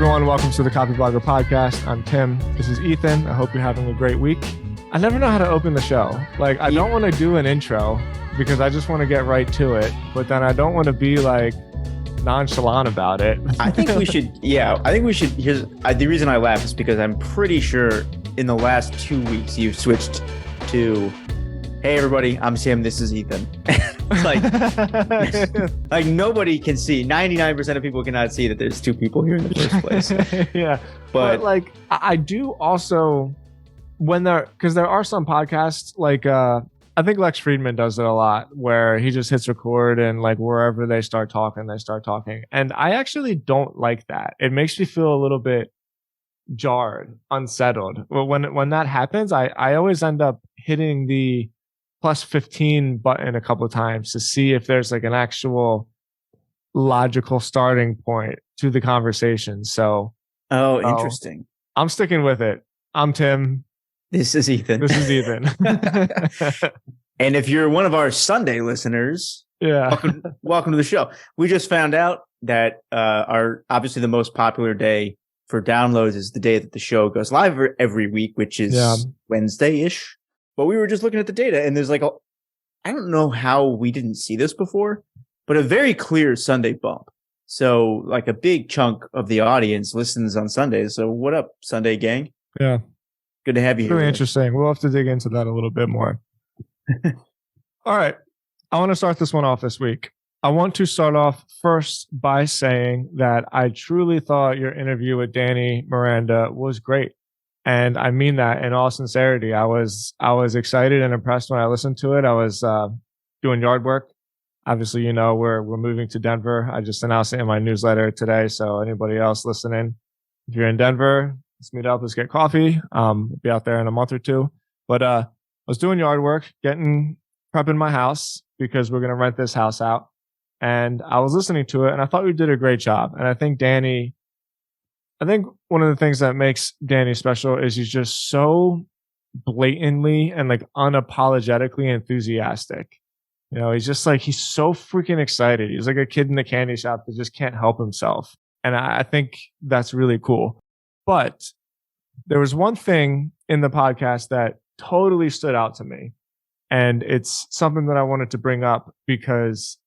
everyone. Welcome to the Copy Blogger Podcast. I'm Tim. This is Ethan. I hope you're having a great week. I never know how to open the show. Like, I don't want to do an intro because I just want to get right to it. But then I don't want to be like nonchalant about it. I think we should. Yeah, I think we should. The reason I laugh is because I'm pretty sure in the last 2 weeks you've switched to, "Hey everybody, I'm Tim. This is Ethan." like nobody can see. 99% of people cannot see that there's two people here in the first place. Yeah, but like I do also because there are some podcasts like I think Lex Friedman does it a lot where he just hits record and like wherever they start talking, and I actually don't like that. It makes me feel a little bit jarred, unsettled. Well, when that happens, I always end up hitting the +15 button a couple of times to see if there's like an actual logical starting point to the conversation. So, interesting. I'm sticking with it. I'm Tim. This is Ethan. And if you're one of our Sunday listeners, welcome to the show. We just found out that our obviously the most popular day for downloads is the day that the show goes live every week, which is Wednesday-ish. But we were just looking at the data, and there's like I don't know how we didn't see this before, but a very clear Sunday bump. So like a big chunk of the audience listens on Sundays. So what up, Sunday gang? Yeah. Good to have you here. Really interesting. We'll have to dig into that a little bit more. All right. I want to start this one off this week. I want to start off first by saying that I truly thought your interview with Danny Miranda was great. And I mean that in all sincerity. I was excited and impressed when I listened to it. I was doing yard work. Obviously, you know, we're moving to Denver. I just announced it in my newsletter today. So anybody else listening, if you're in Denver, let's meet up. Let's get coffee. We'll be out there in a month or two. But I was doing yard work, prepping my house because we're going to rent this house out. And I was listening to it and I thought we did a great job. And I think one of the things that makes Danny special is he's just so blatantly and like unapologetically enthusiastic. You know, he's so freaking excited. He's like a kid in the candy shop that just can't help himself. And I think that's really cool. But there was one thing in the podcast that totally stood out to me. And it's something that I wanted to bring up because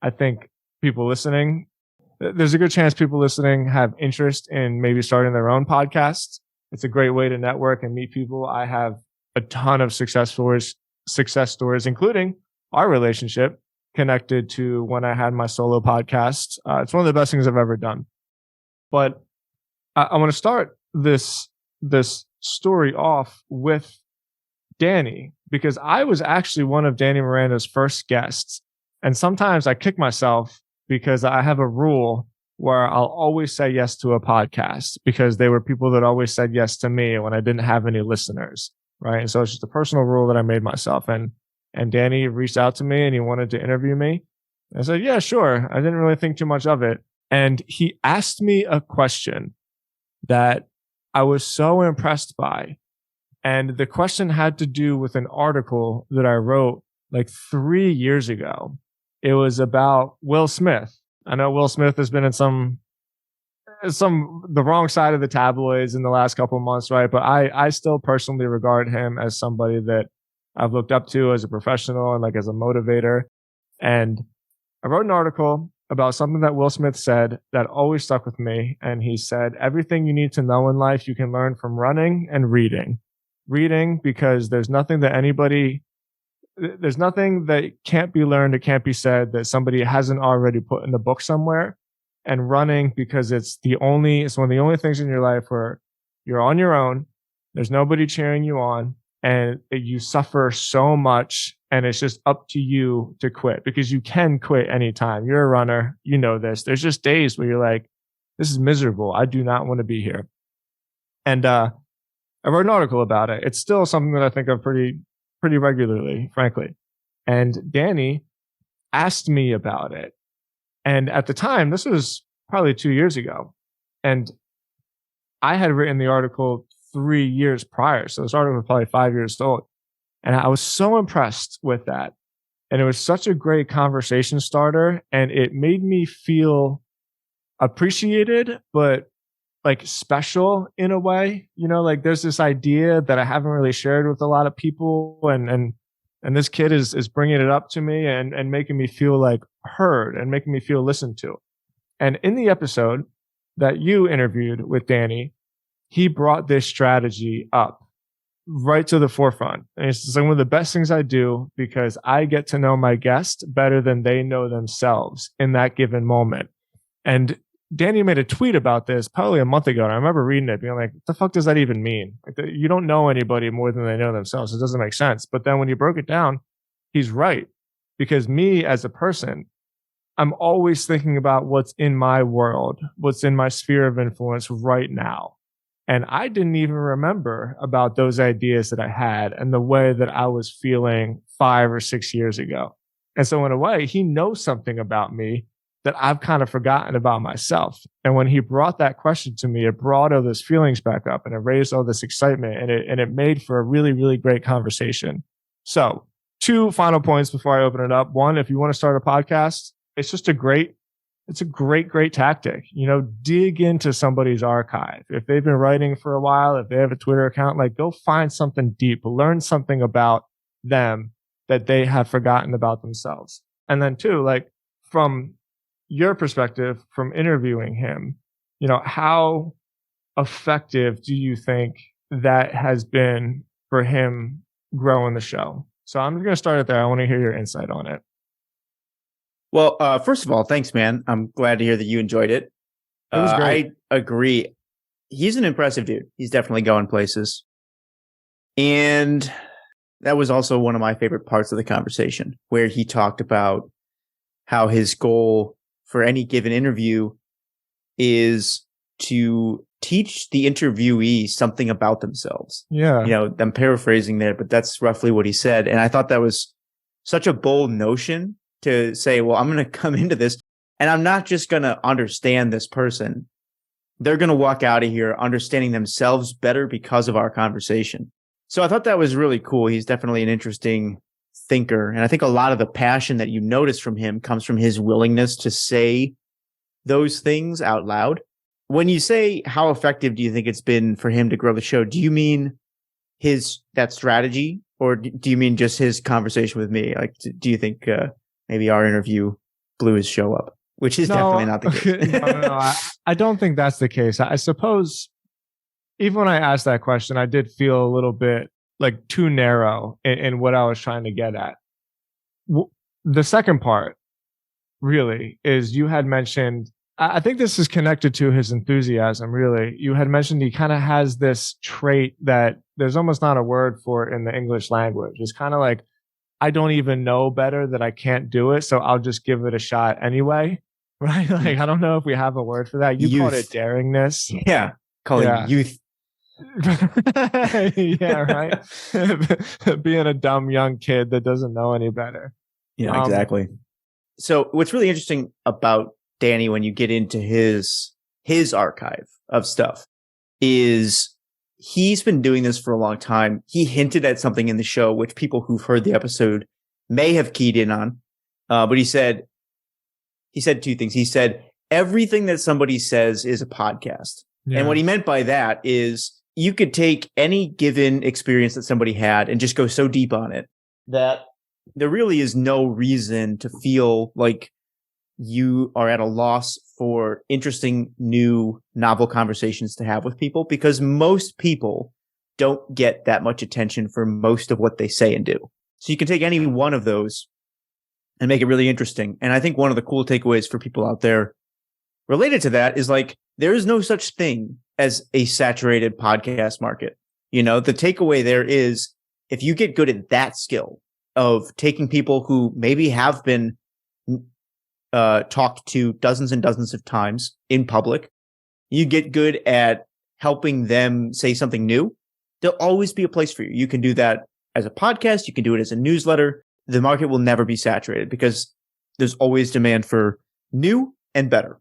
I think there's a good chance people listening have interest in maybe starting their own podcast. It's a great way to network and meet people. I have a ton of success stories, including our relationship connected to when I had my solo podcast. It's one of the best things I've ever done. But I want to start this story off with Danny because I was actually one of Danny Miranda's first guests. And sometimes I kick myself because I have a rule where I'll always say yes to a podcast because they were people that always said yes to me when I didn't have any listeners. Right. And so it's just a personal rule that I made myself. And Danny reached out to me and he wanted to interview me. I said, yeah, sure. I didn't really think too much of it. And he asked me a question that I was so impressed by. And the question had to do with an article that I wrote like 3 years ago. It was about Will Smith. I know Will Smith has been in the wrong side of the tabloids in the last couple of months, right? But I still personally regard him as somebody that I've looked up to as a professional and like as a motivator. And I wrote an article about something that Will Smith said that always stuck with me. And he said, everything you need to know in life, you can learn from running and reading. Reading because there's nothing that can't be learned or can't be said that somebody hasn't already put in a book somewhere. And running because it's one of the only things in your life where you're on your own. There's nobody cheering you on and you suffer so much and it's just up to you to quit because you can quit anytime. You're a runner. You know this. There's just days where you're like, this is miserable. I do not want to be here. And, I wrote an article about it. It's still something that I think of pretty regularly, frankly. And Danny asked me about it. And at the time, this was probably 2 years ago. And I had written the article 3 years prior. So this article was probably 5 years old. And I was so impressed with that. And it was such a great conversation starter. And it made me feel appreciated, but like special in a way. Like there's this idea that I haven't really shared with a lot of people, and this kid is bringing it up to me and making me feel like heard and making me feel listened to. And in the episode that you interviewed with Danny, he brought this strategy up right to the forefront. And it's one of the best things I do because I get to know my guest better than they know themselves in that given moment. And Danny made a tweet about this probably a month ago, and I remember reading it being like, what the fuck does that even mean? Like, you don't know anybody more than they know themselves. It doesn't make sense. But then when you broke it down, he's right. Because me as a person, I'm always thinking about what's in my world, what's in my sphere of influence right now. And I didn't even remember about those ideas that I had and the way that I was feeling 5 or 6 years ago. And so in a way, he knows something about me that I've kind of forgotten about myself. And when he brought that question to me, it brought all those feelings back up and it raised all this excitement, and it made for a really, really great conversation. So 2 final points before I open it up. 1, if you want to start a podcast, it's a great tactic. Dig into somebody's archive. If they've been writing for a while, if they have a Twitter account, like go find something deep, learn something about them that they have forgotten about themselves. And then 2, like from your perspective, from interviewing him, how effective do you think that has been for him growing the show? So I'm going to start it there. I want to hear your insight on it. Well, first of all, thanks, man. I'm glad to hear that you enjoyed it. It was great. I agree. He's an impressive dude. He's definitely going places. And that was also one of my favorite parts of the conversation, where he talked about how his goal for any given interview is to teach the interviewee something about themselves. Yeah. I'm paraphrasing there, but that's roughly what he said. And I thought that was such a bold notion to say, well, I'm going to come into this and I'm not just going to understand this person. They're going to walk out of here understanding themselves better because of our conversation. So I thought that was really cool. He's definitely an interesting thinker. And I think a lot of the passion that you notice from him comes from his willingness to say those things out loud. When you say how effective do you think it's been for him to grow the show, do you mean that strategy, or do you mean just his conversation with me? Like, do you think maybe our interview blew his show up, which is definitely not the case? No, I don't think that's the case. I suppose even when I asked that question, I did feel a little bit like too narrow in what I was trying to get at. The second part really is you had mentioned, I think this is connected to his enthusiasm, really. You had mentioned he kind of has this trait that there's almost not a word for it in the English language. It's kind of like, I don't even know better that I can't do it, so I'll just give it a shot anyway. Right? Like, I don't know if we have a word for that. You called it daringness. Yeah. Call it youth. Yeah, right. Being a dumb young kid that doesn't know any better. Yeah, exactly. So what's really interesting about Danny when you get into his archive of stuff is he's been doing this for a long time. He hinted at something in the show, which people who've heard the episode may have keyed in on. But he said 2 things. He said, everything that somebody says is a podcast. Yeah. And what he meant by that is you could take any given experience that somebody had and just go so deep on it that there really is no reason to feel like you are at a loss for interesting, new, novel conversations to have with people, because most people don't get that much attention for most of what they say and do. So you can take any one of those and make it really interesting. And I think one of the cool takeaways for people out there related to that is like, there is no such thing as a saturated podcast market. The takeaway there is if you get good at that skill of taking people who maybe have been talked to dozens and dozens of times in public, you get good at helping them say something new, there'll always be a place for you. You can do that as a podcast. You can do it as a newsletter. The market will never be saturated because there's always demand for new and better.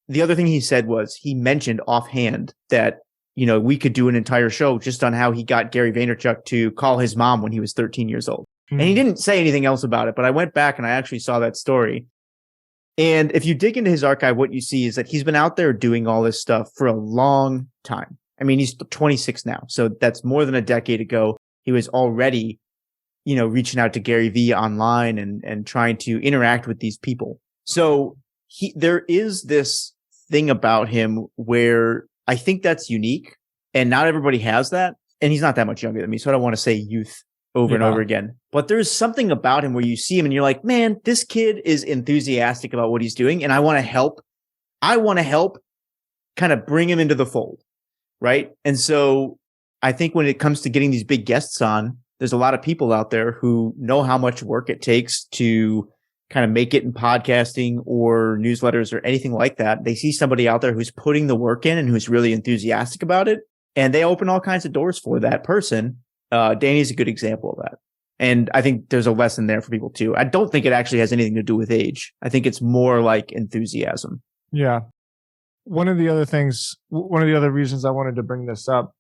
The other thing he said was he mentioned offhand that, we could do an entire show just on how he got Gary Vaynerchuk to call his mom when he was 13 years old. Mm. And he didn't say anything else about it, but I went back and I actually saw that story. And if you dig into his archive, what you see is that he's been out there doing all this stuff for a long time. I mean, he's 26 now. So that's more than a decade ago. He was already, reaching out to Gary Vee online and trying to interact with these people. So there is this thing about him where I think that's unique, and not everybody has that. And he's not that much younger than me, so I don't want to say youth over and over again. But there's something about him where you see him and you're like, man, this kid is enthusiastic about what he's doing, and I want to help. I want to help kind of bring him into the fold, right? And so I think when it comes to getting these big guests on, there's a lot of people out there who know how much work it takes to kind of make it in podcasting or newsletters or anything like that. They see somebody out there who's putting the work in and who's really enthusiastic about it, and they open all kinds of doors for that person. Danny's a good example of that. And I think there's a lesson there for people too. I don't think it actually has anything to do with age. I think it's more like enthusiasm. Yeah. One of the other reasons I wanted to bring this up,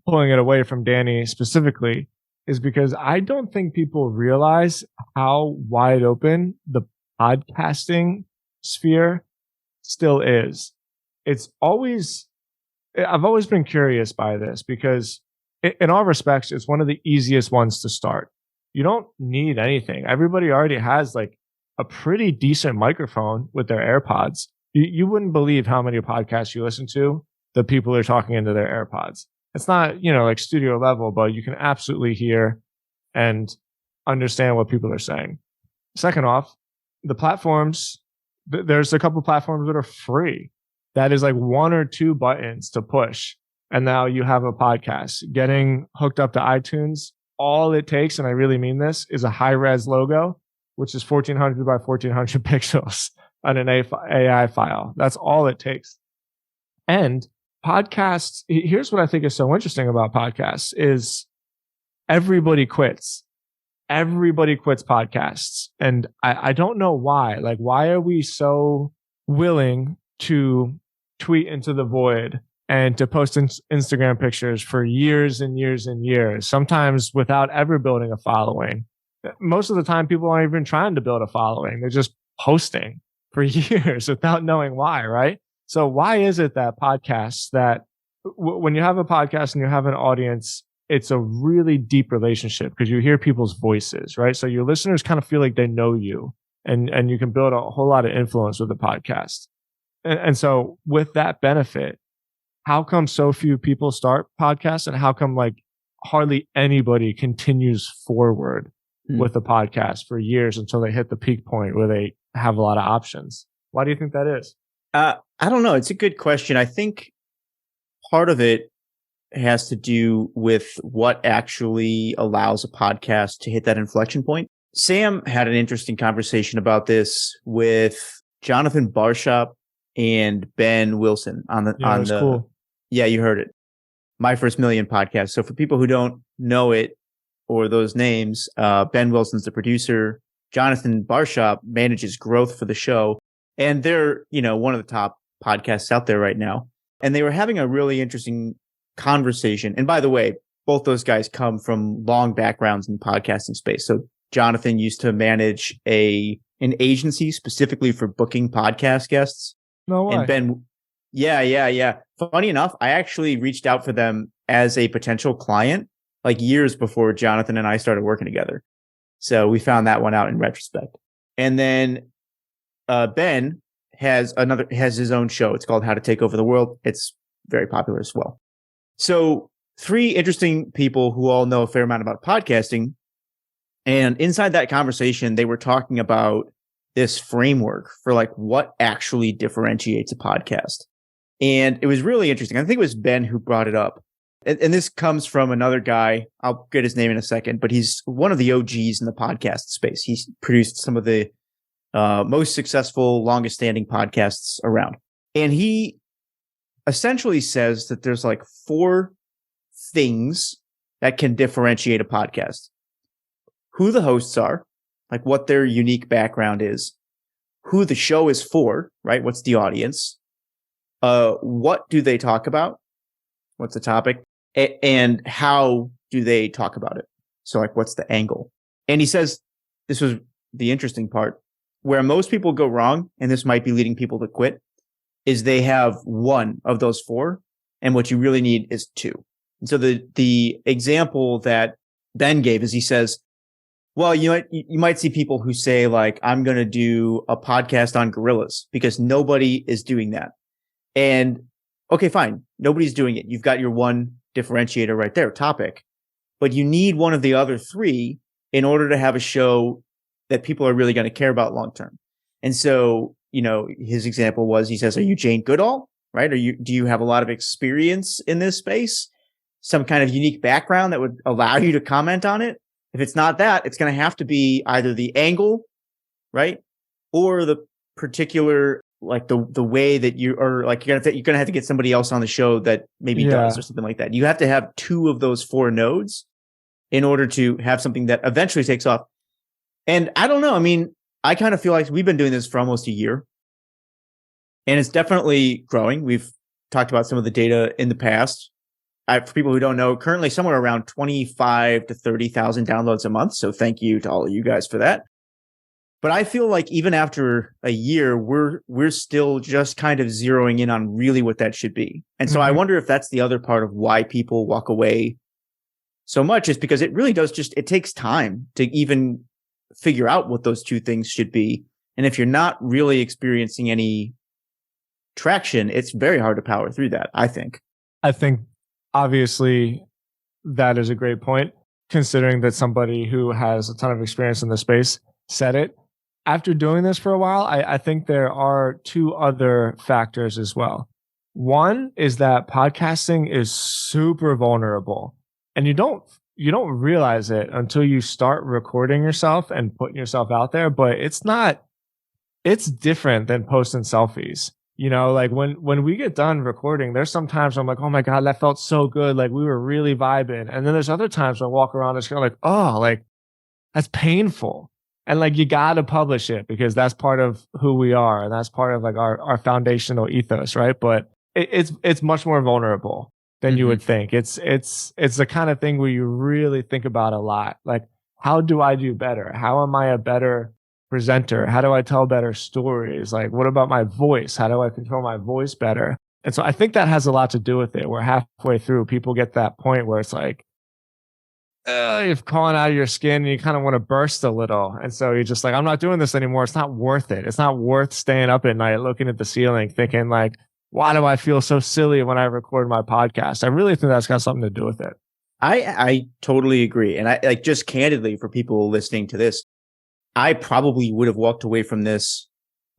pulling it away from Danny specifically, is because I don't think people realize how wide open the podcasting sphere still is. I've always been curious by this because in all respects, it's one of the easiest ones to start. You don't need anything. Everybody already has like a pretty decent microphone with their AirPods. You wouldn't believe how many podcasts you listen to that people are talking into their AirPods. It's not, like studio level, but you can absolutely hear and understand what people are saying. Second off, the platforms, there's a couple platforms that are free. That is like 1 or 2 buttons to push. And now you have a podcast. Getting hooked up to iTunes, all it takes, and I really mean this, is a high-res logo, which is 1400 by 1400 pixels on an AI file. That's all it takes. And podcasts, here's what I think is so interesting about podcasts is everybody quits. Everybody quits podcasts. And I don't know why. Like, why are we so willing to tweet into the void and to post Instagram pictures for years and years and years, sometimes without ever building a following? Most of the time, people aren't even trying to build a following. They're just posting for years without knowing why, right? So why is it that podcasts that when you have a podcast and you have an audience, it's a really deep relationship because you hear people's voices, right? So your listeners kind of feel like they know you and you can build a whole lot of influence with the podcast. And so with that benefit, how come so few people start podcasts and how come like hardly anybody continues forward with a podcast for years until they hit the peak point where they have a lot of options? Why do you think that is? I don't know. It's a good question. I think part of it has to do with what actually allows a podcast to hit that inflection point. Sam had an interesting conversation about this with Jonathan Barshop and Ben Wilson on the cool. Yeah, you heard it. My First Million podcast. So for people who don't know it or those names, Ben Wilson's the producer. Jonathan Barshop manages growth for the show. And they're, one of the top podcasts out there right now. And they were having a really interesting conversation. And by the way, both those guys come from long backgrounds in the podcasting space. So Jonathan used to manage an agency specifically for booking podcast guests. No way. And Ben, yeah. Funny enough, I actually reached out for them as a potential client like years before Jonathan and I started working together. So we found that one out in retrospect. And then Ben has his own show. It's called How to Take Over the World. It's very popular as well. So 3 interesting people who all know a fair amount about podcasting. And inside that conversation, they were talking about this framework for like what actually differentiates a podcast. And it was really interesting. I think it was Ben who brought it up. And this comes from another guy. I'll get his name in a second, but he's one of the OGs in the podcast space. He's produced some of the most successful, longest standing podcasts around. And he essentially says that there's like 4 things that can differentiate a podcast. Who the hosts are, like what their unique background is, who the show is for, right? What's the audience? What do they talk about? What's the topic? And how do they talk about it? So like, what's the angle? And he says, this was the interesting part. where most people go wrong, and this might be leading people to quit, is they have one of those four, and what you really need is two. And so the example that Ben gave is he says, well, you might see people who say like, I'm going to do a podcast on gorillas because nobody is doing that. And okay, fine. Nobody's doing it. You've got your one differentiator right there, topic, but you need one of the other three in order to have a show that people are really going to care about long term. And so, his example was, he says, are you Jane Goodall? Right? Do you have a lot of experience in this space? Some kind of unique background that would allow you to comment on it? If it's not that, it's going to have to be either the angle, right? Or the particular, like the way that you are, like you're going to have to get somebody else on the show that maybe does or something like that. You have to have two of those four nodes in order to have something that eventually takes off. And I don't know. I mean, I kind of feel like we've been doing this for almost a year and it's definitely growing. We've talked about some of the data in the past. For people who don't know, currently somewhere around 25 to 30,000 downloads a month. So thank you to all of you guys for that. But I feel like even after a year, we're still just kind of zeroing in on really what that should be. And so I wonder if that's the other part of why people walk away so much, is because it really does it takes time to even figure out what those two things should be. And if you're not really experiencing any traction, it's very hard to power through that, I think. Obviously, that is a great point, considering that somebody who has a ton of experience in the space said it. After doing this for a while, I think there are two other factors as well. One is that podcasting is super vulnerable, and you don't realize it until you start recording yourself and putting yourself out there. But it's different than posting selfies. Like when we get done recording, there's some times where I'm like, oh my God, that felt so good. Like we were really vibing. And then there's other times where I walk around and it's kind of like, oh, like that's painful. And like, you got to publish it because that's part of who we are. And that's part of like our foundational ethos. Right. But it's much more vulnerable than you would think. It's the kind of thing where you really think about a lot. Like, how do I do better? How am I a better presenter? How do I tell better stories? Like, what about my voice? How do I control my voice better? And so I think that has a lot to do with it. We're halfway through, people get that point where it's like, you're calling out of your skin and you kind of want to burst a little. And so you're just like, I'm not doing this anymore. It's not worth it. It's not worth staying up at night looking at the ceiling thinking like, why do I feel so silly when I record my podcast? I really think that's got something to do with it. I totally agree. And I like, just candidly, for people listening to this, I probably would have walked away from this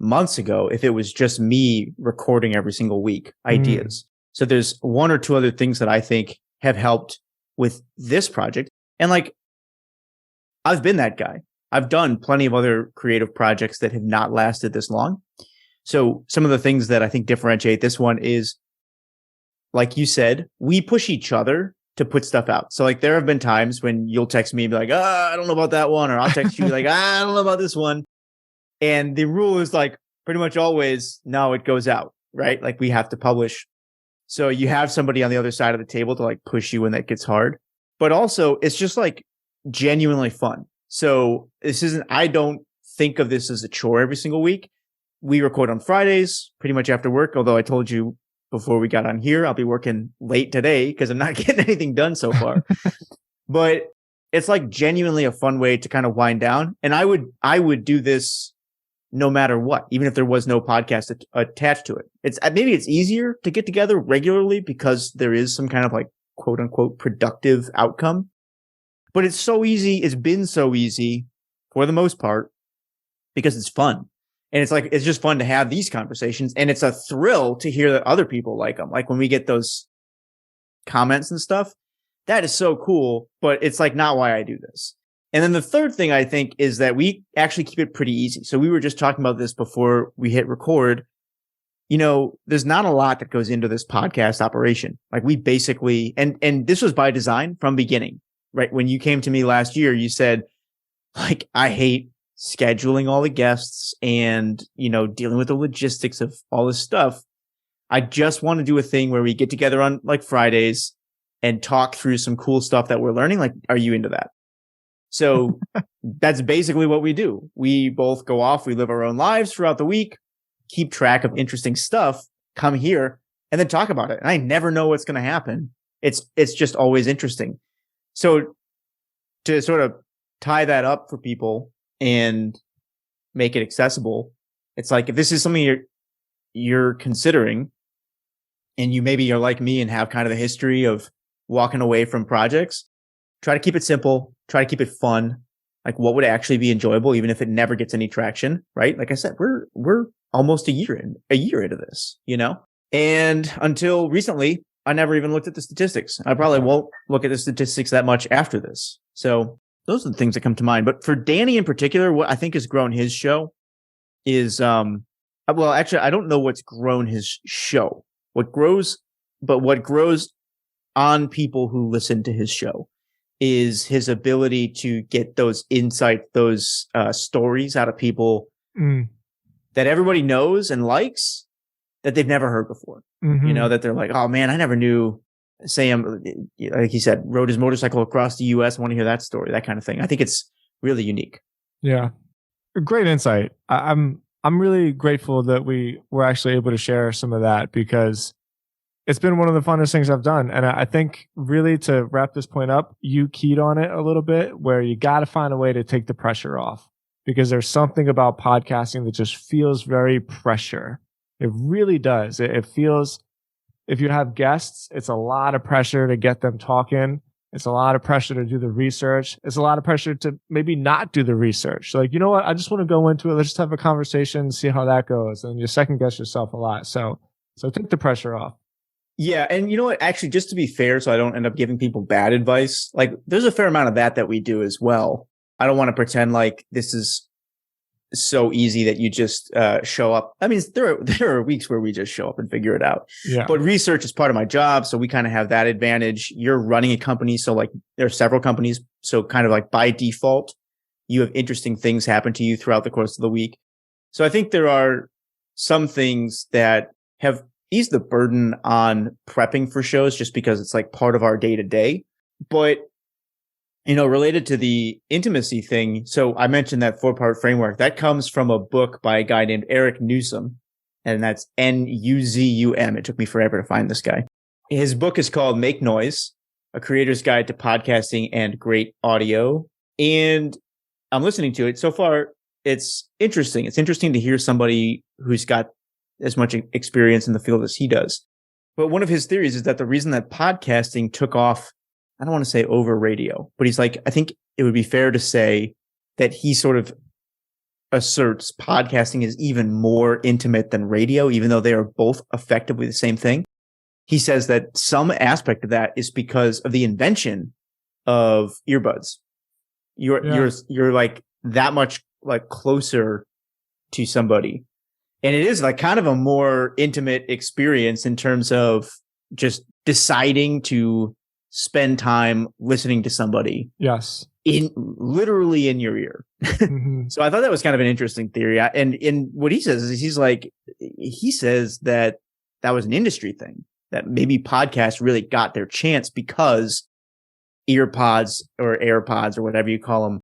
months ago if it was just me recording every single week ideas. So there's one or two other things that I think have helped with this project. And like, I've been that guy. I've done plenty of other creative projects that have not lasted this long. So some of the things that I think differentiate this one is, like you said, we push each other to put stuff out. So like there have been times when you'll text me and be like, I don't know about that one. Or I'll text you like, I don't know about this one. And the rule is like pretty much always, no, it goes out, right? Like we have to publish. So you have somebody on the other side of the table to like push you when that gets hard. But also it's just like genuinely fun. So I don't think of this as a chore every single week. We record on Fridays pretty much after work. Although I told you before we got on here, I'll be working late today because I'm not getting anything done so far. But it's like genuinely a fun way to kind of wind down. And I would do this no matter what, even if there was no podcast attached to it. Maybe it's easier to get together regularly because there is some kind of like quote unquote productive outcome. But it's so easy. It's been so easy for the most part because it's fun. And it's just fun to have these conversations. And it's a thrill to hear that other people like them. Like when we get those comments and stuff, that is so cool, but it's like not why I do this. And then the third thing I think is that we actually keep it pretty easy. So we were just talking about this before we hit record. There's not a lot that goes into this podcast operation. Like we basically, and this was by design from beginning, right? When you came to me last year, you said like, I hate scheduling all the guests and, dealing with the logistics of all this stuff. I just want to do a thing where we get together on like Fridays and talk through some cool stuff that we're learning. Like, are you into that? So that's basically what we do. We both go off, we live our own lives throughout the week, keep track of interesting stuff, come here, and then talk about it. And I never know what's going to happen. It's just always interesting. So to sort of tie that up for people and make it accessible, it's like if this is something you're considering, and you maybe are like me and have kind of a history of walking away from projects, try to keep it simple, try to keep it fun. Like what would actually be enjoyable, even if it never gets any traction, right? Like I said, we're almost a year into this, you know? And until recently, I never even looked at the statistics. I probably won't look at the statistics that much after this. So those are the things that come to mind. But for Danny in particular, what I think has grown his show is, well, actually, I don't know what's grown his show. What grows on people who listen to his show is his ability to get those insights, those stories out of people that everybody knows and likes that they've never heard before. You know, that they're like, oh man, I never knew Sam, like he said, rode his motorcycle across the US. I want to hear that story, that kind of thing. I think it's really unique. Yeah. Great insight. I'm really grateful that we were actually able to share some of that, because it's been one of the funnest things I've done. And I think really, to wrap this point up, you keyed on it a little bit, where you got to find a way to take the pressure off, because there's something about podcasting that just feels very pressure. It really does. It feels, if you have guests, it's a lot of pressure to get them talking. It's a lot of pressure to do the research. It's a lot of pressure to maybe not do the research. Like, you know what? I just want to go into it. Let's just have a conversation, see how that goes. And you second guess yourself a lot. So take the pressure off. Yeah. And you know what? Actually, just to be fair, so I don't end up giving people bad advice, like there's a fair amount of that we do as well. I don't want to pretend like this is so easy that you just show up. I mean, there are weeks where we just show up and figure it out. Yeah. But research is part of my job, so we kind of have that advantage. You're running a company, so like there are several companies, so kind of like by default, you have interesting things happen to you throughout the course of the week. So I think there are some things that have eased the burden on prepping for shows, just because it's like part of our day to day. But you know, related to the intimacy thing, so I mentioned that 4-part framework. That comes from a book by a guy named Eric Newsom, and that's Nuzum. It took me forever to find this guy. His book is called Make Noise, A Creator's Guide to Podcasting and Great Audio. And I'm listening to it. So far, it's interesting. It's interesting to hear somebody who's got as much experience in the field as he does. But one of his theories is that the reason that podcasting took off, I don't want to say over radio, but he's like, I think it would be fair to say that he sort of asserts podcasting is even more intimate than radio, even though they are both effectively the same thing. He says that some aspect of that is because of the invention of earbuds. You're like that much like closer to somebody. And it is like kind of a more intimate experience in terms of just deciding to spend time listening to somebody. Yes. Literally in your ear. Mm-hmm. So I thought that was kind of an interesting theory. And what he says is he says that was an industry thing, that maybe podcasts really got their chance because earpods or AirPods or whatever you call them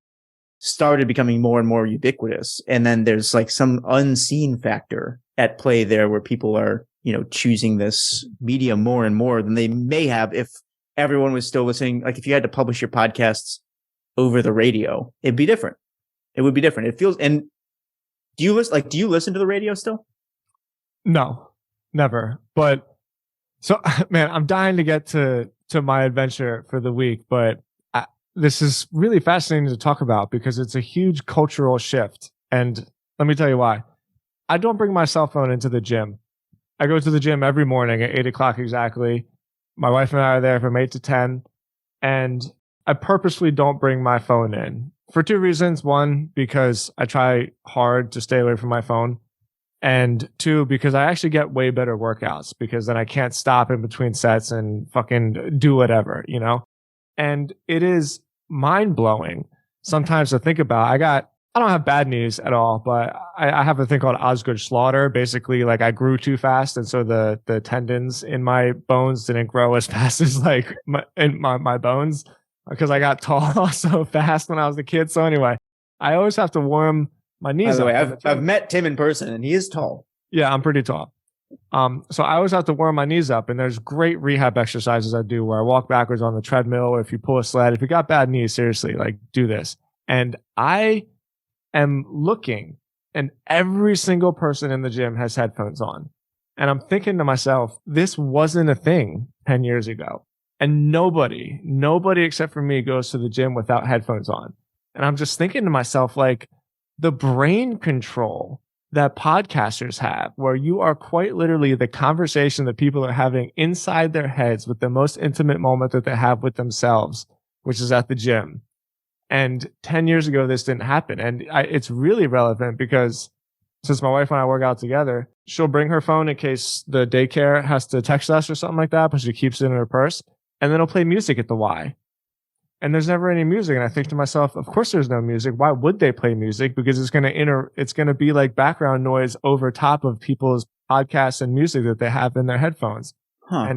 started becoming more and more ubiquitous. And then there's like some unseen factor at play there where people are, you know, choosing this medium more and more than they may have if everyone was still listening. Like if you had to publish your podcasts over the radio, it'd be different. It would be different. It feels, and do you listen to the radio still? No, never. But so, man, I'm dying to get to my adventure for the week, but this is really fascinating to talk about because it's a huge cultural shift. And let me tell you why. I don't bring my cell phone into the gym. I go to the gym every morning at 8 o'clock exactly. My wife and I are there from 8 to 10. And I purposely don't bring my phone in for two reasons. One, because I try hard to stay away from my phone. And two, because I actually get way better workouts because then I can't stop in between sets and fucking do whatever, you know? And it is mind blowing sometimes to think about. I don't have bad knees at all, but I have a thing called Osgood Schlatter. Basically, like I grew too fast. And so the tendons in my bones didn't grow as fast as like my bones. because I got tall so fast when I was a kid. So anyway, I always have to warm my knees up. By the way, I've met Tim in person and he is tall. Yeah, I'm pretty tall. So I always have to warm my knees up, and there's great rehab exercises I do where I walk backwards on the treadmill, or if you pull a sled. If you got bad knees, seriously, like do this. And I am looking, and every single person in the gym has headphones on. And I'm thinking to myself, this wasn't a thing 10 years ago. And nobody except for me goes to the gym without headphones on. And I'm just thinking to myself, like, the brain control that podcasters have, where you are quite literally the conversation that people are having inside their heads with the most intimate moment that they have with themselves, which is at the gym. And 10 years ago, this didn't happen. And it's really relevant because since my wife and I work out together, she'll bring her phone in case the daycare has to text us or something like that, but she keeps it in her purse. And then I'll play music at the Y. And there's never any music. And I think to myself, of course there's no music. Why would they play music? Because it's going to be like background noise over top of people's podcasts and music that they have in their headphones. Huh.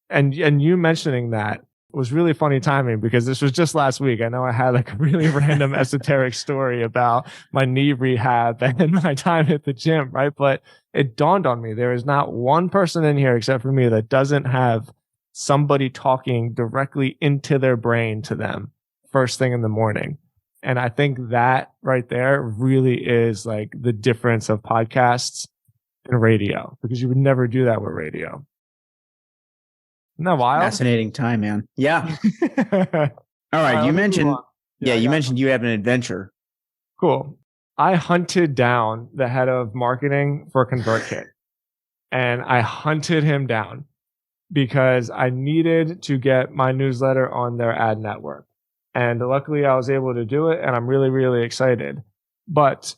And you mentioning that was really funny timing, because this was just last week. I know I had like a really random esoteric story about my knee rehab and my time at the gym, right? But it dawned on me, there is not one person in here except for me that doesn't have somebody talking directly into their brain to them first thing in the morning. And I think that right there really is like the difference of podcasts and radio, because you would never do that with radio. Isn't that wild? Fascinating time, man. Yeah. All right. You mentioned, you mentioned you have an adventure. Cool. I hunted down the head of marketing for ConvertKit, and I hunted him down because I needed to get my newsletter on their ad network. And luckily I was able to do it, and I'm really, really excited. But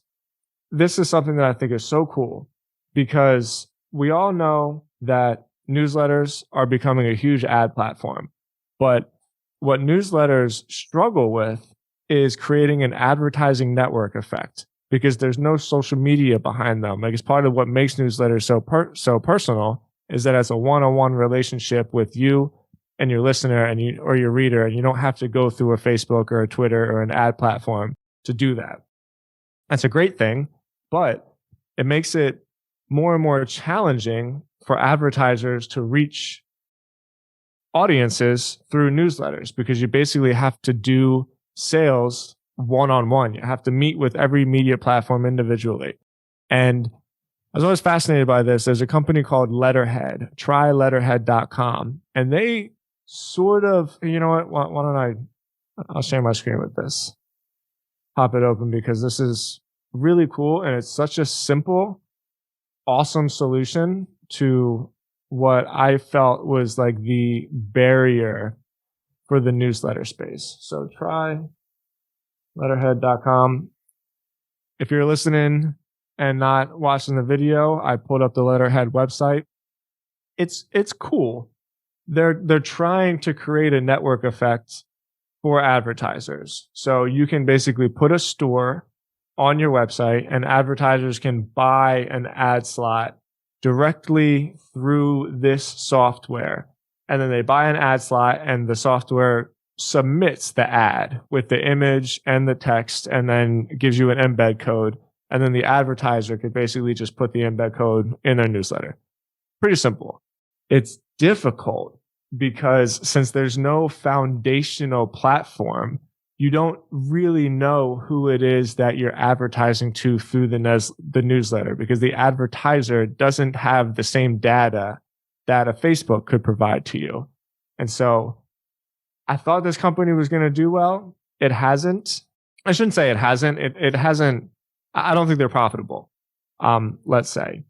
this is something that I think is so cool, because we all know that newsletters are becoming a huge ad platform. But what newsletters struggle with is creating an advertising network effect, because there's no social media behind them. Like, it's part of what makes newsletters so personal, is that it's a one-on-one relationship with you and your listener and or your reader, and you don't have to go through a Facebook or a Twitter or an ad platform to do that. That's a great thing, but it makes it more and more challenging for advertisers to reach audiences through newsletters, because you basically have to do sales one-on-one. You have to meet with every media platform individually. And I was always fascinated by this. There's a company called Letterhead, tryletterhead.com. And they sort of, you know what, why don't I'll share my screen with this. Pop it open, because this is really cool. And it's such a simple, awesome solution to what I felt was like the barrier for the newsletter space. So tryletterhead.com. If you're listening and not watching the video, I pulled up the Letterhead website. It's cool. They're trying to create a network effect for advertisers. So you can basically put a store on your website, and advertisers can buy an ad slot directly through this software. And then they buy an ad slot, and the software submits the ad with the image and the text, and then gives you an embed code. And then the advertiser could basically just put the embed code in their newsletter. Pretty simple. It's difficult because since there's no foundational platform, you don't really know who it is that you're advertising to through the newsletter, because the advertiser doesn't have the same data that a Facebook could provide to you. And so I thought this company was going to do well. It hasn't. I shouldn't say it hasn't. It hasn't. I don't think they're profitable, let's say.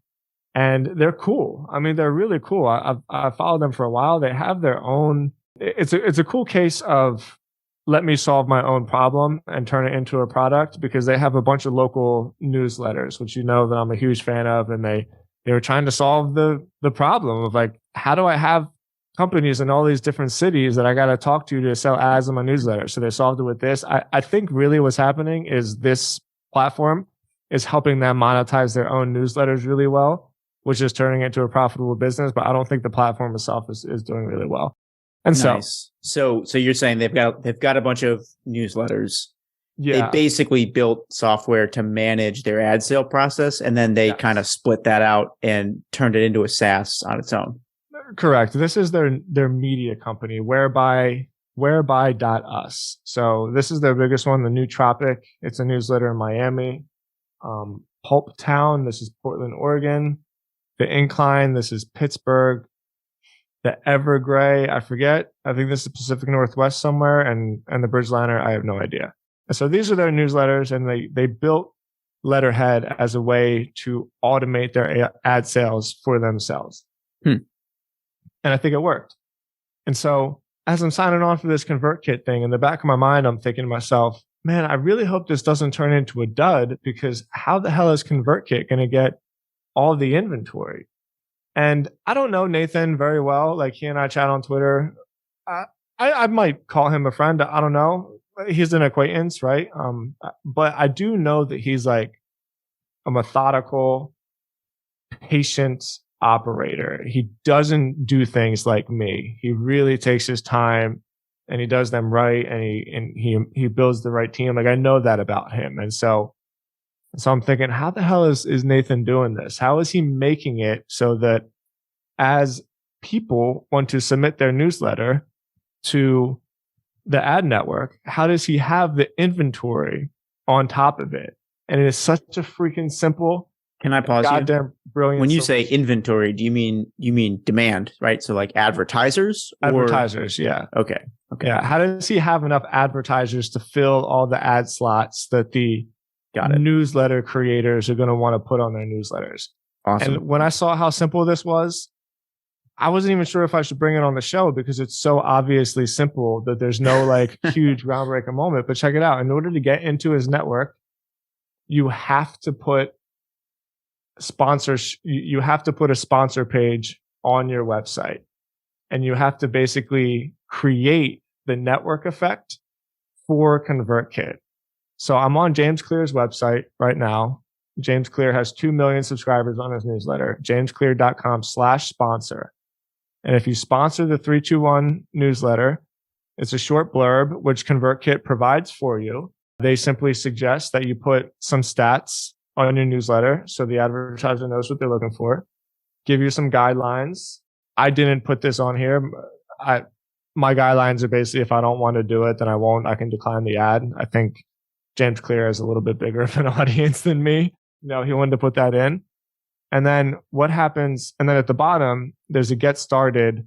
And they're cool. I mean, they're really cool. I've followed them for a while. They have their own. It's a cool case of, let me solve my own problem and turn it into a product, because they have a bunch of local newsletters, which you know that I'm a huge fan of. And they were trying to solve the problem of, like, how do I have companies in all these different cities that I got to talk to sell ads in my newsletter? So they solved it with this. I think really what's happening is this platform is helping them monetize their own newsletters really well, which is turning it into a profitable business. But I don't think the platform itself is doing really well. And nice. So you're saying they've got a bunch of newsletters. Yeah. They basically built software to manage their ad sale process, and then they kind of split that out and turned it into a SaaS on its own. Correct. This is their media company, whereby.us. So this is their biggest one, the New Tropic. It's a newsletter in Miami. Pulp Town, this is Portland, Oregon. The Incline, this is Pittsburgh. The Evergrey, I forget. I think this is Pacific Northwest somewhere. And the Bridgeliner, I have no idea. So these are their newsletters, and they built Letterhead as a way to automate their ad sales for themselves. And I think it worked. And so as I'm signing on for this ConvertKit thing, in the back of my mind, I'm thinking to myself, man, I really hope this doesn't turn into a dud, because how the hell is ConvertKit going to get all the inventory? And I don't know Nathan very well. Like, he and I chat on Twitter. I might call him a friend. I don't know. He's an acquaintance, right? But I do know that he's like a methodical, patient operator. He doesn't do things like me. He really takes his time and he does them right, and he builds the right team. Like, I know that about him. And so I'm thinking, how the hell is Nathan doing this? How is he making it so that as people want to submit their newsletter to the ad network, how does he have the inventory on top of it? And it is such a freaking simple. Can I pause goddamn you? Brilliant. When you say inventory, do you mean demand, right? So like advertisers? Advertisers, yeah. Okay. Yeah. How does he have enough advertisers to fill all the ad slots that the newsletter creators are going to want to put on their newsletters? Awesome. And when I saw how simple this was, I wasn't even sure if I should bring it on the show, because it's so obviously simple that there's no like huge groundbreaking moment. But check it out. In order to get into his network, you have to put you have to put a sponsor page on your website, and you have to basically create the network effect for ConvertKit. So I'm on James Clear's website right now. James Clear has 2 million subscribers on his newsletter, jamesclear.com/sponsor. And if you sponsor the 321 newsletter, it's a short blurb, which ConvertKit provides for you. They simply suggest that you put some stats on your newsletter so the advertiser knows what they're looking for, give you some guidelines. I didn't put this on here. My guidelines are basically, if I don't want to do it, then I won't. I can decline the ad. I think James Clear is a little bit bigger of an audience than me. No, he wanted to put that in. And then what happens? And then at the bottom, there's a get started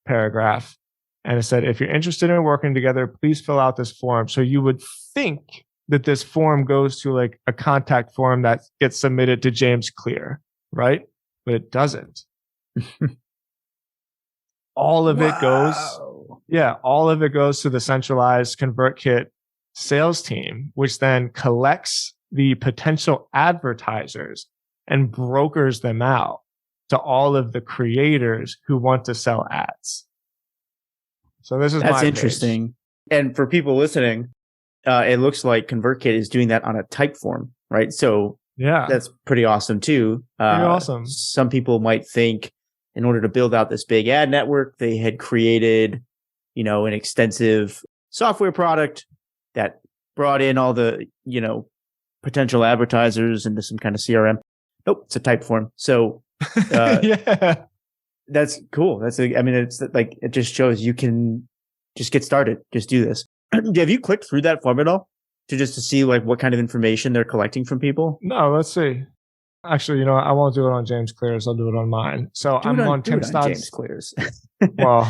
paragraph. And it said, if you're interested in working together, please fill out this form. So you would think that this form goes to like a contact form that gets submitted to James Clear, right? But it doesn't. All of it goes to the centralized ConvertKit sales team, which then collects the potential advertisers and brokers them out to all of the creators who want to sell ads. So that's interesting. And for people listening, it looks like ConvertKit is doing that on a type form, right? So yeah, that's pretty awesome too. Pretty awesome. Some people might think in order to build out this big ad network, they had created, an extensive software product that brought in all the, potential advertisers into some kind of CRM. Nope, it's a type form. So, yeah, that's cool. It's like, it just shows you can just get started. Just do this. Have you clicked through that form at all to see like what kind of information they're collecting from people? No, let's see. Actually, I won't do it on James Clear's. I'll do it on mine. So I'm on Tim Stodd's. James Clear's. Well,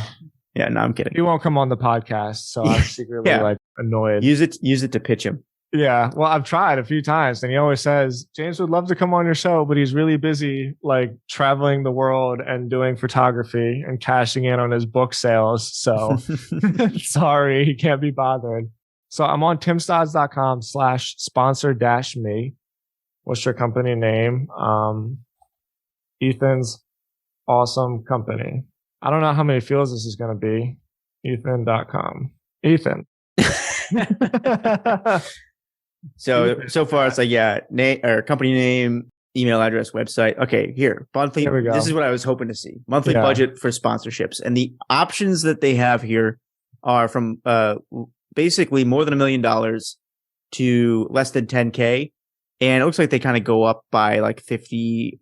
yeah, no, I'm kidding. He won't come on the podcast, so I'm secretly annoyed. Use it to pitch him. Yeah, well, I've tried a few times, and he always says James would love to come on your show, but he's really busy, like traveling the world and doing photography and cashing in on his book sales. So sorry, he can't be bothered. So I'm on timstodds.com/sponsor-me. What's your company name? Ethan's awesome company. I don't know how many fields this is going to be. Ethan.com. Ethan. So far it's like, company name, email address, website. Okay, here. Monthly. There we go. This is what I was hoping to see. Monthly budget for sponsorships. And the options that they have here are from basically more than $1 million to less than 10K. And it looks like they kind of go up by like 50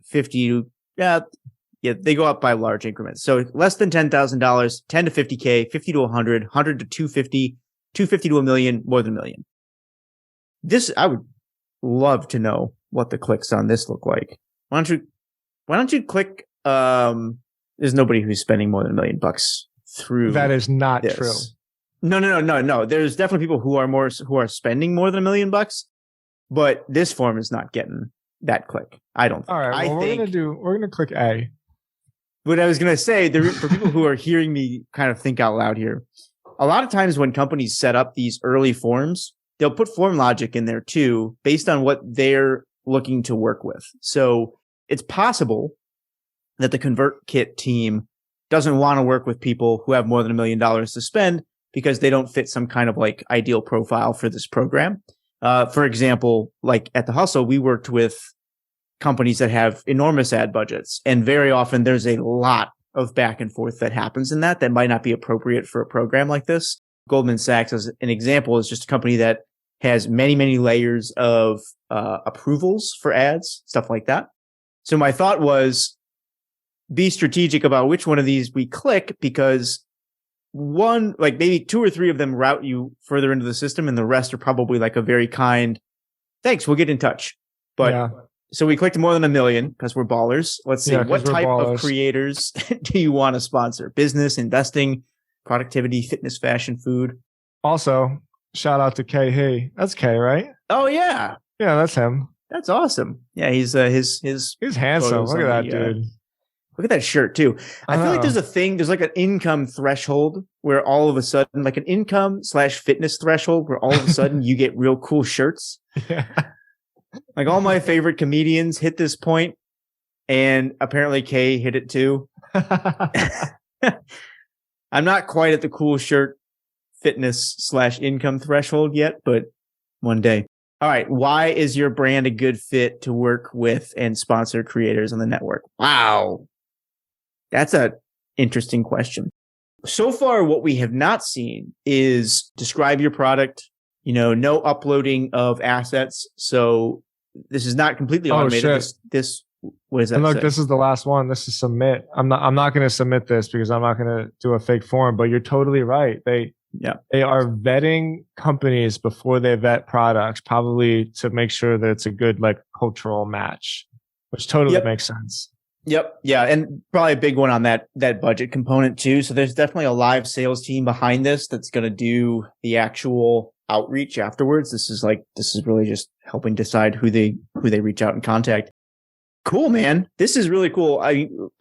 they go up by large increments. So less than $10,000, 10 to 50K, 50 to 100, 100 to 250, 250 to $1 million, more than $1 million. This, I would love to know what the clicks on this look like. Why don't you click, there's nobody who's spending more than $1 million through. That is not true. No. There's definitely people who are spending more than $1 million, but this form is not getting that click. I don't think. All right. Well, we're going to click A. What I was going to say, for people who are hearing me kind of think out loud here, a lot of times when companies set up these early forms, they'll put form logic in there too, based on what they're looking to work with. So it's possible that the ConvertKit team doesn't want to work with people who have more than $1 million to spend because they don't fit some kind of like ideal profile for this program. For example, like at The Hustle, we worked with companies that have enormous ad budgets, and very often there's a lot of back and forth that happens in that might not be appropriate for a program like this. Goldman Sachs, as an example, is just a company that has many, many layers of approvals for ads, stuff like that. So my thought was be strategic about which one of these we click, because one, like maybe 2 or 3 of them route you further into the system, and the rest are probably like a very kind, thanks, we'll get in touch. But so we clicked more than $1 million because we're ballers. Let's see, what type of creators do you want to sponsor? Business, investing, productivity, fitness, fashion, food. Also, shout out to Thay. That's K, right? Oh yeah, that's him. That's awesome. Yeah, he's handsome. Look at that dude. Look at that shirt too. I feel like there's like an income threshold where all of a sudden, like an income/fitness threshold where all of a sudden you get real cool shirts. Yeah. Like all my favorite comedians hit this point, and apparently Kay hit it too. I'm not quite at the cool shirt fitness/income threshold yet, but one day. All right. Why is your brand a good fit to work with and sponsor creators on the network? Wow. That's an interesting question. So far, what we have not seen is describe your product, no uploading of assets. So this is not completely automated. This what is that? And look, say? This is the last one. This is submit. I'm not going to submit this because I'm not going to do a fake form, but you're totally right. They are vetting companies before they vet products, probably to make sure that it's a good like cultural match, which totally makes sense. Yep. Yeah. And probably a big one on that budget component too. So there's definitely a live sales team behind this that's going to do the actual outreach afterwards. This is really just helping decide who they reach out and contact. Cool, man. This is really cool.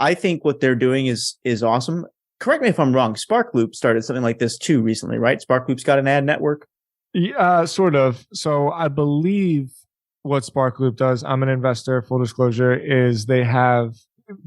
I think what they're doing is awesome. Correct me if I'm wrong. Sparkloop started something like this too recently, right? Sparkloop's got an ad network. Yeah, sort of. So I believe what Sparkloop does, I'm an investor, full disclosure, is they have,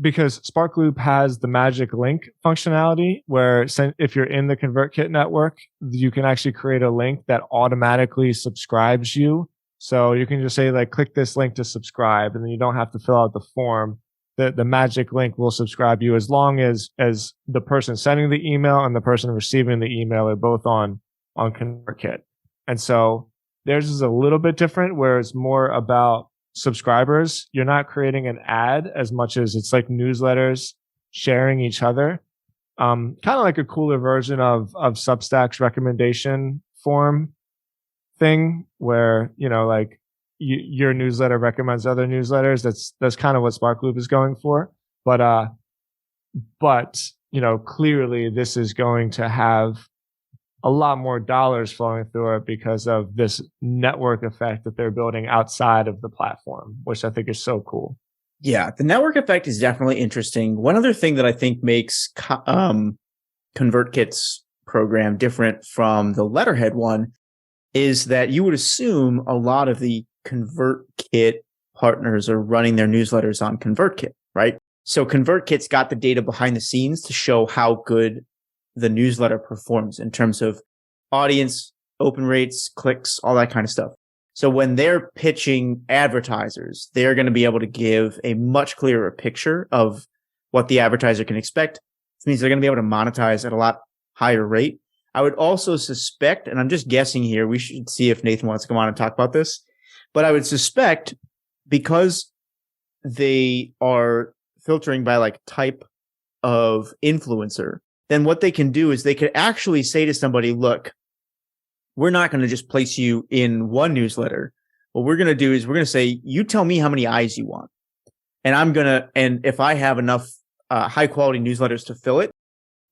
because Sparkloop has the magic link functionality where if you're in the ConvertKit network, you can actually create a link that automatically subscribes you. So you can just say like, click this link to subscribe, and then you don't have to fill out the form. The magic link will subscribe you as long as the person sending the email and the person receiving the email are both on ConvertKit. And so theirs is a little bit different, where it's more about subscribers. You're not creating an ad as much as it's like newsletters sharing each other. Kind of like a cooler version of Substack's recommendation form thing, where, like your newsletter recommends other newsletters. That's kind of what Sparkloop is going for. But clearly this is going to have a lot more dollars flowing through it because of this network effect that they're building outside of the platform, which I think is so cool. Yeah, the network effect is definitely interesting. One other thing that I think makes ConvertKit's program different from the Letterhead one is that you would assume a lot of the ConvertKit partners are running their newsletters on ConvertKit, right? So ConvertKit's got the data behind the scenes to show how good the newsletter performs in terms of audience, open rates, clicks, all that kind of stuff. So when they're pitching advertisers, they're going to be able to give a much clearer picture of what the advertiser can expect. This means they're going to be able to monetize at a lot higher rate. I would also suspect, and I'm just guessing here, we should see if Nathan wants to come on and talk about this, but I would suspect because they are filtering by like type of influencer, then what they can do is they could actually say to somebody, look, we're not going to just place you in one newsletter. What we're going to do is we're going to say, you tell me how many eyes you want. And if I have enough high quality newsletters to fill it,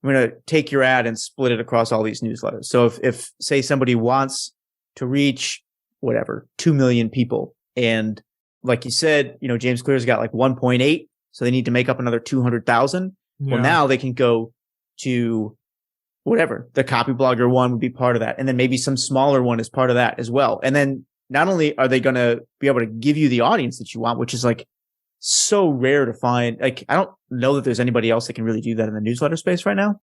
I'm going to take your ad and split it across all these newsletters. So if say somebody wants to reach 2 million people, and like you said, James Clear's got like 1.8, so they need to make up another 200,000. Yeah. Well, now they can go to the copy blogger one would be part of that. And then maybe some smaller one is part of that as well. And then not only are they going to be able to give you the audience that you want, which is like so rare to find. Like, I don't know that there's anybody else that can really do that in the newsletter space right now,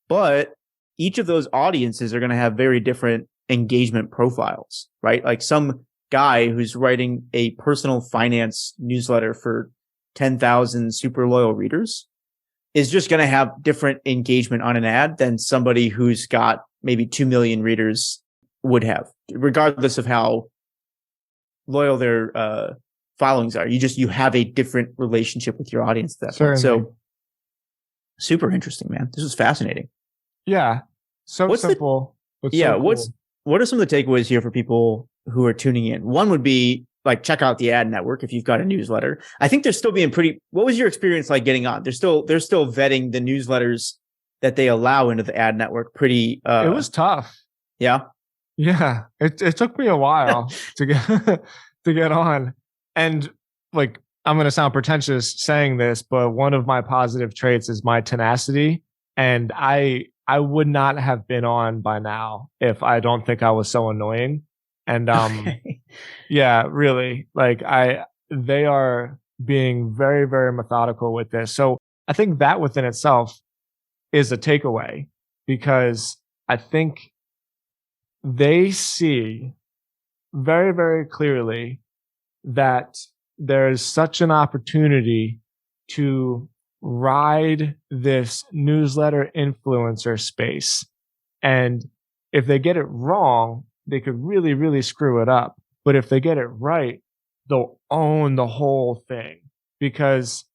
but each of those audiences are going to have very different engagement profiles, right? Like some guy who's writing a personal finance newsletter for 10,000 super loyal readers is just going to have different engagement on an ad than somebody who's got maybe 2 million readers would have, regardless of how loyal their followings are. You have a different relationship with your audience at that point. So super interesting, man. This was fascinating. Yeah. So simple. What are some of the takeaways here for people who are tuning in? One would be like, check out the ad network if you've got a newsletter. I think they're still being what was your experience like getting on? They're still vetting the newsletters that they allow into the ad network pretty. It was tough. Yeah. Yeah. It took me a while to get on. And like, I'm going to sound pretentious saying this, but one of my positive traits is my tenacity. And I would not have been on by now if I don't think I was so annoying. And yeah, really, like they are being very, very methodical with this. So I think that within itself is a takeaway, because I think they see very, very clearly that there is such an opportunity to ride this newsletter influencer space. And if they get it wrong, they could really, really screw it up. But if they get it right, they'll own the whole thing. Because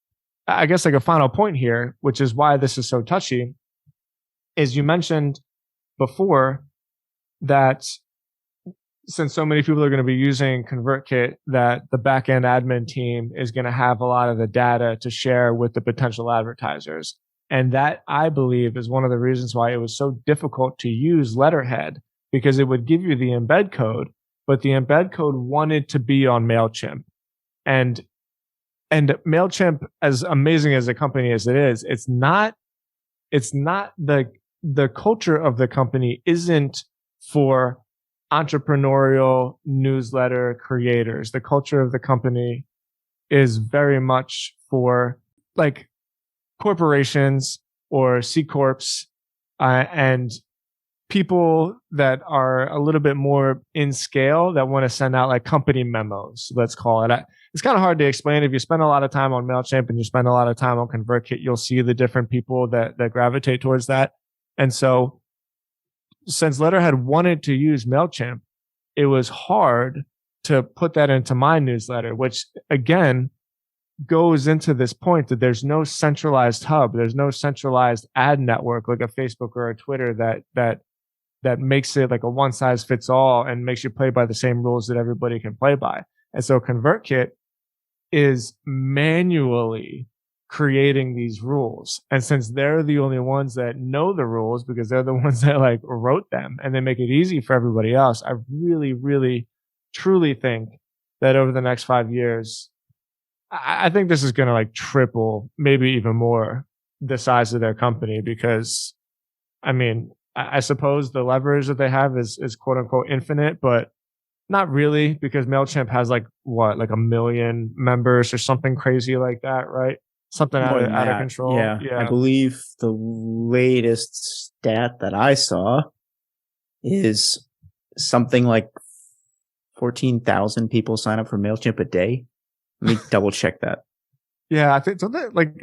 I guess like a final point here, which is why this is so touchy, is you mentioned before that since so many people are going to be using ConvertKit, that the backend admin team is going to have a lot of the data to share with the potential advertisers. And that, I believe, is one of the reasons why it was so difficult to use Letterhead, because it would give you the embed code, but the embed code wanted to be on MailChimp. And MailChimp, as amazing as a company as it is, it's not the culture of the company isn't for entrepreneurial newsletter creators. The culture of the company is very much for like corporations or C Corps and people that are a little bit more in scale that want to send out like company memos, let's call it. It's kind of hard to explain. If you spend a lot of time on MailChimp and you spend a lot of time on ConvertKit, you'll see the different people that gravitate towards that. And so since Letterhead wanted to use MailChimp, it was hard to put that into my newsletter, which again goes into this point that there's no centralized hub. There's no centralized ad network like a Facebook or a Twitter that makes it like a one size fits all and makes you play by the same rules that everybody can play by. And so ConvertKit is manually creating these rules. And since they're the only ones that know the rules, because they're the ones that like wrote them and they make it easy for everybody else, I really, really, truly think that over the next 5 years, I think this is going to like triple, maybe even more, the size of their company. Because I mean, I suppose the leverage that they have is quote unquote infinite, but not really, because MailChimp has like 1 million members or something crazy like that, right? Something out of control. Yeah. I believe the latest stat that I saw is something like 14,000 people sign up for MailChimp a day. Let me double check that. Yeah, I think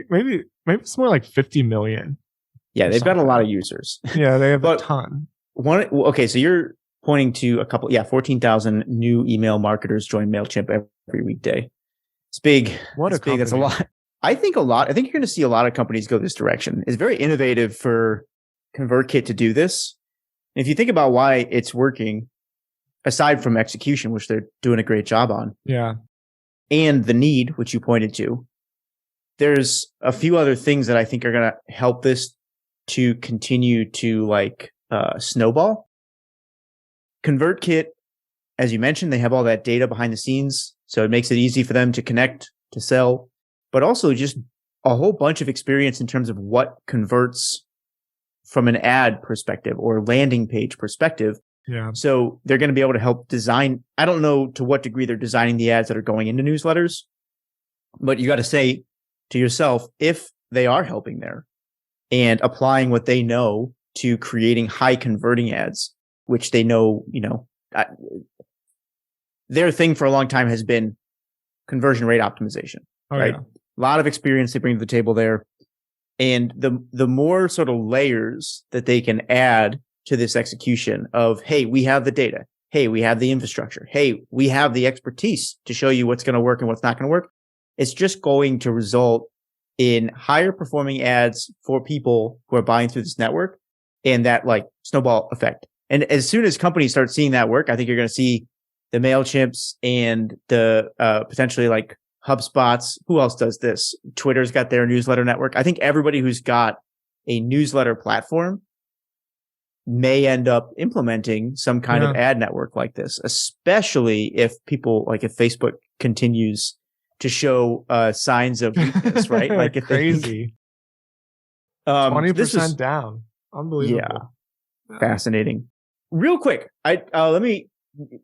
maybe it's more like 50 million. Yeah, they've got a lot of users. Yeah, they have a ton. Okay, so you're pointing to a couple, 14,000 new email marketers join MailChimp every weekday. It's big. What a company. That's a lot. I think you're going to see a lot of companies go this direction. It's very innovative for ConvertKit to do this. And if you think about why it's working, aside from execution, which they're doing a great job on. Yeah. And the need, which you pointed to, there's a few other things that I think are going to help this to continue to snowball. ConvertKit, as you mentioned, they have all that data behind the scenes. So it makes it easy for them to connect, to sell, but also just a whole bunch of experience in terms of what converts from an ad perspective or landing page perspective. Yeah. So they're going to be able to help design. I don't know to what degree they're designing the ads that are going into newsletters, but you got to say to yourself, if they are helping there and applying what they know to creating high converting ads, which they know, their thing for a long time has been conversion rate optimization, right? Yeah. A lot of experience they bring to the table there. And the more sort of layers that they can add to this execution of, hey, we have the data. Hey, we have the infrastructure. Hey, we have the expertise to show you what's going to work and what's not going to work. It's just going to result in higher performing ads for people who are buying through this network and that snowball effect. And as soon as companies start seeing that work, I think you're going to see the MailChimps and the potentially HubSpots. Who else does this? Twitter's got their newsletter network. I think everybody who's got a newsletter platform may end up implementing some kind of ad network like this, especially if if Facebook continues to show signs of weakness, right? If crazy. 20% down. Unbelievable. Yeah. Fascinating. Real quick, let me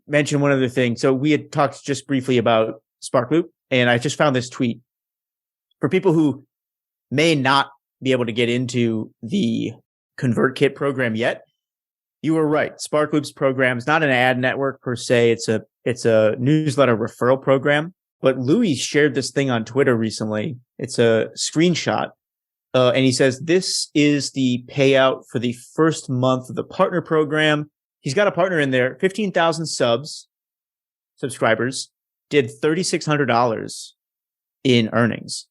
mention one other thing. So we had talked just briefly about Sparkloop, and I just found this tweet for people who may not be able to get into the ConvertKit program yet. You were right. Sparkloop's program is not an ad network per se. It's a newsletter referral program. But Louis shared this thing on Twitter recently. It's a screenshot. And he says, this is the payout for the first month of the partner program. He's got a partner in there, 15,000 subscribers, did $3,600 in earnings.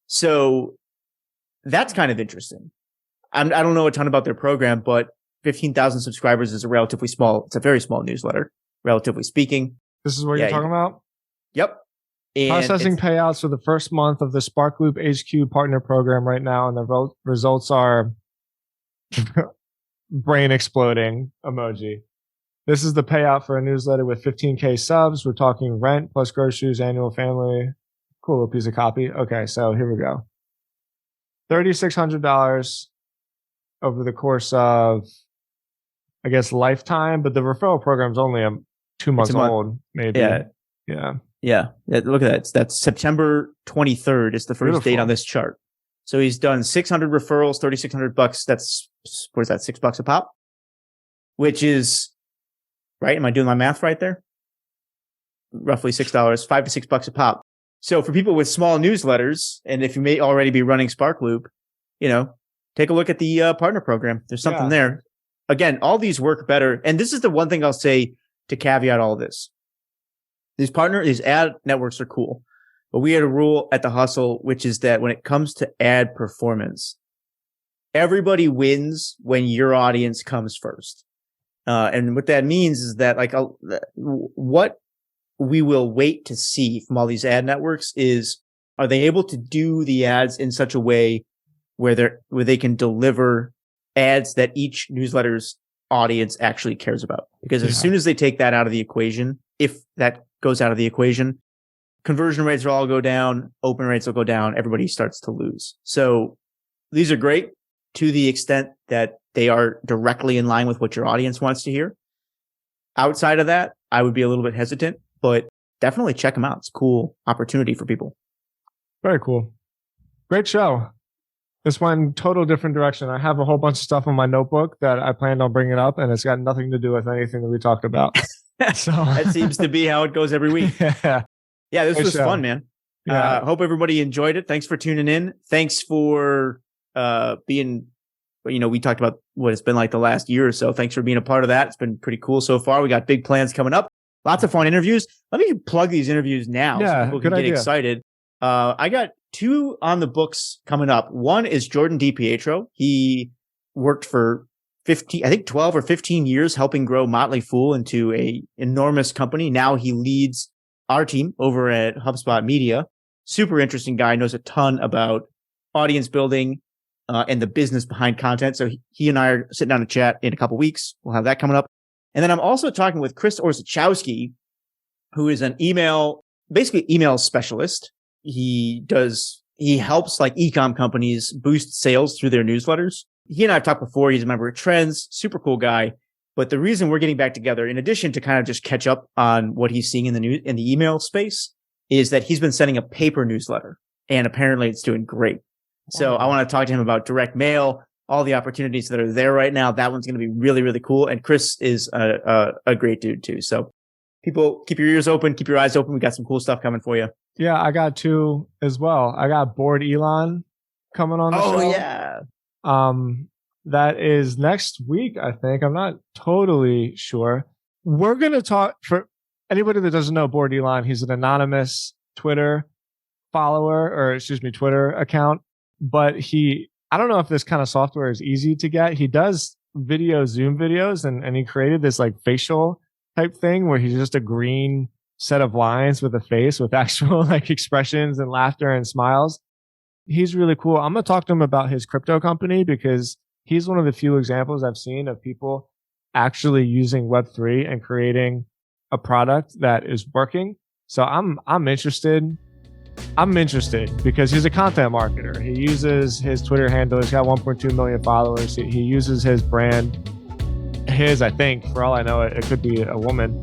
So that's kind of interesting. I don't know a ton about their program, but 15,000 subscribers is it's a very small newsletter, relatively speaking. This is what you're talking about? Yep. And processing payouts for the first month of the Sparkloop HQ partner program right now, and the results are brain exploding emoji. This is the payout for a newsletter with 15K subs. We're talking rent plus groceries, annual family. Cool little piece of copy. Okay, so here we go. $3,600 over the course of, I guess, lifetime, but the referral program is only 2 months old, maybe. Yeah. Look at that. That's September 23rd is the first date on this chart. So he's done 600 referrals, $3,600. That's, what is that? $6 a pop, which is right. Am I doing my math right there? Roughly $6, $5 to $6 a pop. So for people with small newsletters, and if you may already be running Sparkloop, take a look at the partner program. There's something there. Again, all these work better. And this is the one thing I'll say to caveat all this. These ad networks are cool, but we had a rule at The Hustle, which is that when it comes to ad performance, everybody wins when your audience comes first. And what that means is that what we will wait to see from all these ad networks is, are they able to do the ads in such a way where they can deliver ads that each newsletter's audience actually cares about? Because as soon as they take that out of the equation, if that goes out of the equation, conversion rates will all go down, open rates will go down, everybody starts to lose. So these are great to the extent that they are directly in line with what your audience wants to hear. Outside of that, I would be a little bit hesitant, but definitely check them out. It's a cool opportunity for people. Very cool. Great show. This went in total different direction. I have a whole bunch of stuff on my notebook that I planned on bringing up, and it's got nothing to do with anything that we talked about. So that seems to be how it goes every week. Yeah, this was fun, man. Yeah. Hope everybody enjoyed it. Thanks for tuning in. Thanks for being, we talked about what it's been like the last year or so. Thanks for being a part of that. It's been pretty cool so far. We got big plans coming up. Lots of fun interviews. Let me plug these interviews now so people can get excited. I got 2 on the books coming up. One is Jordan DiPietro. He worked for 12 or 15 years helping grow Motley Fool into a enormous company. Now he leads our team over at HubSpot Media. Super interesting guy, knows a ton about audience building and the business behind content. So he and I are sitting down to chat in a couple weeks. We'll have that coming up. And then I'm also talking with Chris Orzechowski, who is an email specialist. He helps like e-com companies boost sales through their newsletters. He and I have talked before. He's a member of Trends, super cool guy. But the reason we're getting back together, in addition to kind of just catch up on what he's seeing in the email space, is that he's been sending a paper newsletter, and apparently it's doing great. So I want to talk to him about direct mail, all the opportunities that are there right now. That one's going to be really, really cool. And Chris is a great dude too. So people, keep your ears open, keep your eyes open. We got some cool stuff coming for you. Yeah, I got 2 as well. I got Bored Elon coming on the show. Oh, yeah. That is next week, I think. I'm not totally sure. We're going to talk, for anybody that doesn't know Bored Elon, he's an anonymous Twitter account. But I don't know if this kind of software is easy to get. He does Zoom videos, and he created this like facial type thing where he's just a green set of lines with a face with actual like expressions and laughter and smiles. He's really cool. I'm going to talk to him about his crypto company because he's one of the few examples I've seen of people actually using Web3 and creating a product that is working. So I'm interested. I'm interested because he's a content marketer. He uses his Twitter handle. He's got 1.2 million followers. He uses his brand. I think, for all I know, it could be a woman,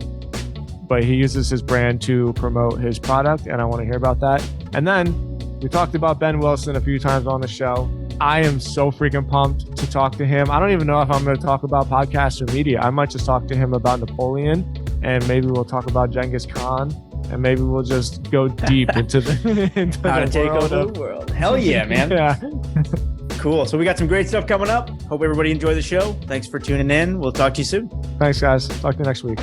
but he uses his brand to promote his product, and I want to hear about that. And then we talked about Ben Wilson a few times on the show. I am so freaking pumped to talk to him. I don't even know if I'm going to talk about podcasts or media. I might just talk to him about Napoleon, and maybe we'll talk about Genghis Khan, and maybe we'll just go deep into how to take over the world. Hell yeah, man. Yeah. Cool. So we got some great stuff coming up. Hope everybody enjoyed the show. Thanks for tuning in. We'll talk to you soon. Thanks, guys. Talk to you next week.